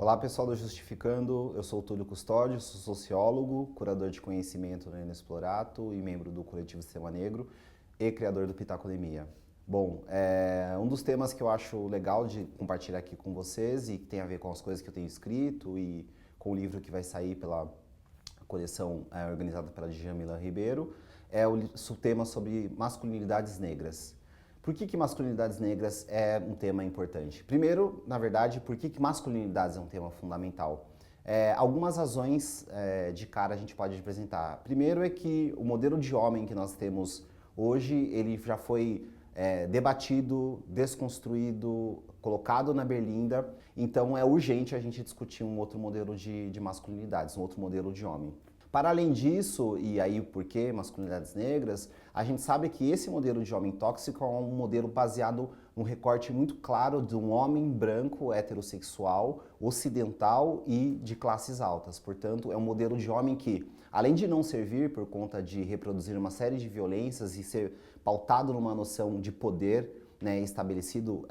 Olá pessoal do Justificando, eu sou o Túlio Custódio, sou sociólogo, curador de conhecimento no Inexplorato e membro do coletivo Sistema Negro e criador do Pitacolemia. Bom, um dos temas que eu acho legal de compartilhar aqui com vocês e que tem a ver com as coisas que eu tenho escrito e com o livro que vai sair pela coleção organizada pela Djamila Ribeiro, é o tema sobre masculinidades negras. Por que masculinidades negras é um tema importante? Primeiro, na verdade, por que masculinidades é um tema fundamental? Algumas razões de cara a gente pode apresentar. Primeiro é que o modelo de homem que nós temos hoje, ele já foi debatido, desconstruído, colocado na berlinda, então é urgente a gente discutir um outro modelo de masculinidades, um outro modelo de homem. Para além disso, e aí por que masculinidades negras, a gente sabe que esse modelo de homem tóxico é um modelo baseado num recorte muito claro de um homem branco, heterossexual, ocidental e de classes altas. Portanto, é um modelo de homem que, além de não servir por conta de reproduzir uma série de violências e ser pautado numa noção de poder, estabelecido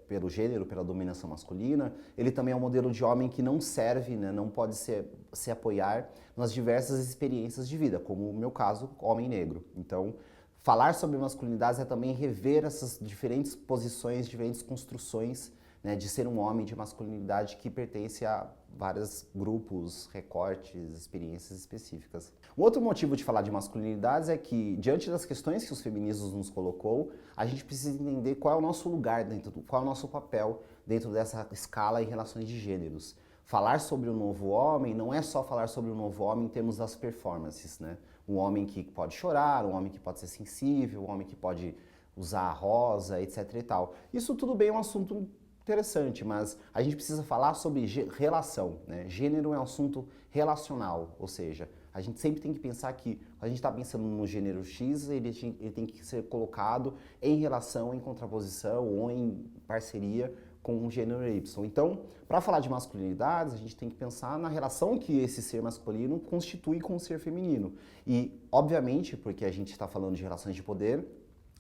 pelo gênero, pela dominação masculina, ele também é um modelo de homem que não serve, não pode se apoiar nas diversas experiências de vida, como o meu caso, homem negro. Então, falar sobre masculinidades é também rever essas diferentes posições, diferentes construções de ser um homem, de masculinidade que pertence a vários grupos, recortes, experiências específicas. Um outro motivo de falar de masculinidades é que, diante das questões que os feminismos nos colocou, a gente precisa entender qual é o nosso lugar qual é o nosso papel dentro dessa escala em relações de gêneros. Falar sobre o novo homem não é só falar sobre o novo homem em termos das performances, Um homem que pode chorar, um homem que pode ser sensível, um homem que pode usar a rosa, etc e tal. Isso tudo bem é um assunto interessante, mas a gente precisa falar sobre relação, Gênero é um assunto relacional, ou seja, a gente sempre tem que pensar que quando a gente está pensando no gênero X, ele tem que ser colocado em relação, em contraposição ou em parceria com o gênero Y. Então, para falar de masculinidades, a gente tem que pensar na relação que esse ser masculino constitui com o ser feminino. E, obviamente, porque a gente está falando de relações de poder,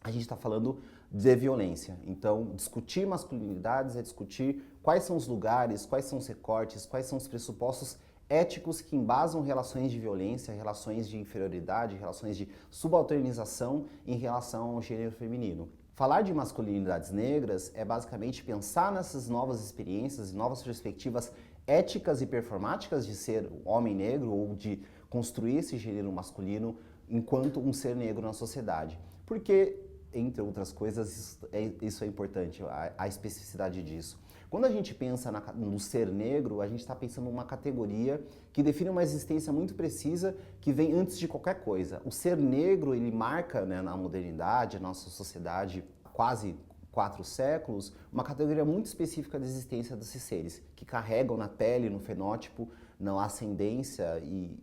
a gente está falando de violência. Então, discutir masculinidades é discutir quais são os lugares, quais são os recortes, quais são os pressupostos éticos que embasam relações de violência, relações de inferioridade, relações de subalternização em relação ao gênero feminino. Falar de masculinidades negras é basicamente pensar nessas novas experiências e novas perspectivas éticas e performáticas de ser homem negro ou de construir esse gênero masculino enquanto um ser negro na sociedade. Porque, entre outras coisas, isso é importante, a especificidade disso. Quando a gente pensa no ser negro, a gente está pensando numa categoria que define uma existência muito precisa que vem antes de qualquer coisa. O ser negro, ele marca na modernidade, na nossa sociedade, quase 4 séculos, uma categoria muito específica da existência desses seres, que carregam na pele, no fenótipo, na ascendência e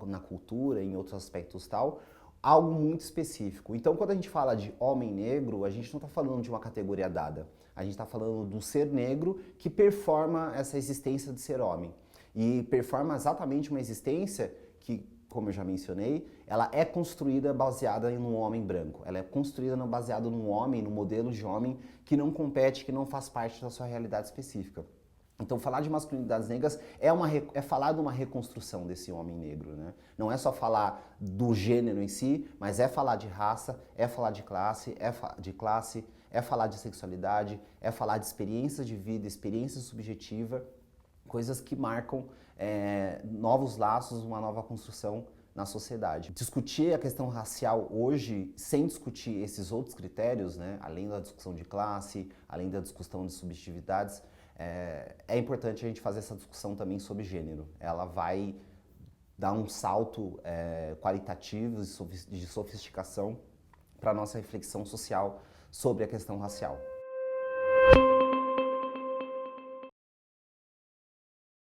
na cultura, em outros aspectos tal, algo muito específico. Então, quando a gente fala de homem negro, a gente não está falando de uma categoria dada. A gente está falando do ser negro que performa essa existência de ser homem. E performa exatamente uma existência que, como eu já mencionei, ela é construída baseada em um homem branco. Ela é construída baseada num homem, num modelo de homem que não compete, que não faz parte da sua realidade específica. Então, falar de masculinidades negras é falar de uma reconstrução desse homem negro, Não é só falar do gênero em si, mas é falar de raça, é falar de classe, é falar de sexualidade, é falar de experiências de vida, experiência subjetiva, coisas que marcam novos laços, uma nova construção na sociedade. Discutir a questão racial hoje, sem discutir esses outros critérios, Além da discussão de classe, além da discussão de subjetividades, é importante a gente fazer essa discussão também sobre gênero. Ela vai dar um salto qualitativo de sofisticação para a nossa reflexão social sobre a questão racial.